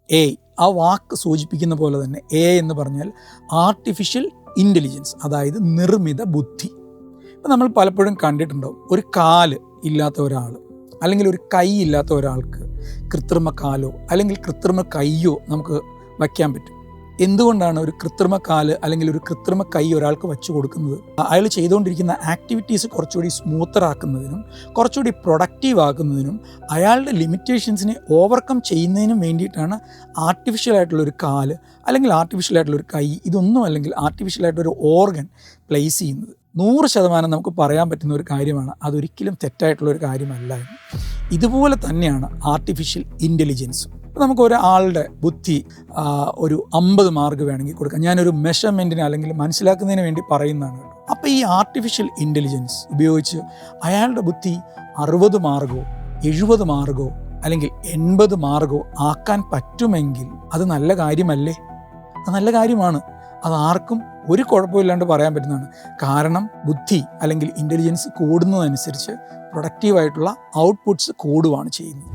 A ആ വാക്ക് സൂചിപ്പിക്കുന്ന പോലെ തന്നെ എ എന്ന് പറഞ്ഞാൽ ആർട്ടിഫിഷ്യൽ ഇൻ്റലിജൻസ്, അതായത് നിർമ്മിത ബുദ്ധി. ഇപ്പം നമ്മൾ പലപ്പോഴും കണ്ടിട്ടുണ്ടാവും, ഒരു കാല് ഇല്ലാത്ത ഒരാൾ അല്ലെങ്കിൽ ഒരു കൈ ഇല്ലാത്ത ഒരാൾക്ക് കൃത്രിമ കാലോ അല്ലെങ്കിൽ കൃത്രിമ കൈയോ നമുക്ക് വയ്ക്കാൻ പറ്റും. എന്തുകൊണ്ടാണ് ഒരു കൃത്രിമ കാല് അല്ലെങ്കിൽ ഒരു കൃത്രിമ കൈ ഒരാൾക്ക് വെച്ചു കൊടുക്കുന്നത്? അയാൾ ചെയ്തുകൊണ്ടിരിക്കുന്ന ആക്ടിവിറ്റീസ് കുറച്ചുകൂടി സ്മൂത്തറാക്കുന്നതിനും കുറച്ചുകൂടി പ്രൊഡക്റ്റീവ് ആക്കുന്നതിനും അയാളുടെ ലിമിറ്റേഷൻസിനെ ഓവർകം ചെയ്യുന്നതിനും വേണ്ടിയിട്ടാണ് ആർട്ടിഫിഷ്യലായിട്ടുള്ളൊരു കാല് അല്ലെങ്കിൽ ആർട്ടിഫിഷ്യലായിട്ടുള്ളൊരു കൈ, ഇതൊന്നും അല്ലെങ്കിൽ ആർട്ടിഫിഷ്യലായിട്ടൊരു ഓർഗൻ പ്ലേസ് ചെയ്യുന്നത്. 100% നമുക്ക് പറയാൻ പറ്റുന്ന ഒരു കാര്യമാണ്, അതൊരിക്കലും തെറ്റായിട്ടുള്ളൊരു കാര്യമല്ല എന്ന്. ഇതുപോലെ തന്നെയാണ് ആർട്ടിഫിഷ്യൽ ഇൻ്റലിജൻസ്. നമുക്ക് ഒരാളുടെ ബുദ്ധി ഒരു 50 മാർക്ക് വേണമെങ്കിൽ കൊടുക്കാം. ഞാനൊരു മെഷർമെൻറ്റിന് അല്ലെങ്കിൽ മനസ്സിലാക്കുന്നതിന് വേണ്ടി പറയുന്നതാണ്. അപ്പോൾ ഈ ആർട്ടിഫിഷ്യൽ ഇൻ്റലിജൻസ് ഉപയോഗിച്ച് അയാളുടെ ബുദ്ധി 60 മാർക്കോ 70 മാർക്കോ അല്ലെങ്കിൽ 80 മാർക്കോ ആക്കാൻ പറ്റുമെങ്കിൽ അത് നല്ല കാര്യമല്ലേ? അത് നല്ല കാര്യമാണ്. അത് ആർക്കും ഒരു കുഴപ്പമില്ലാണ്ട് പറയാൻ പറ്റുന്നതാണ്. കാരണം ബുദ്ധി അല്ലെങ്കിൽ ഇൻ്റലിജൻസ് കൂടുന്നതനുസരിച്ച് പ്രൊഡക്റ്റീവായിട്ടുള്ള ഔട്ട്പുട്ട്സ് കൂടുകയാണ് ചെയ്യുന്നത്.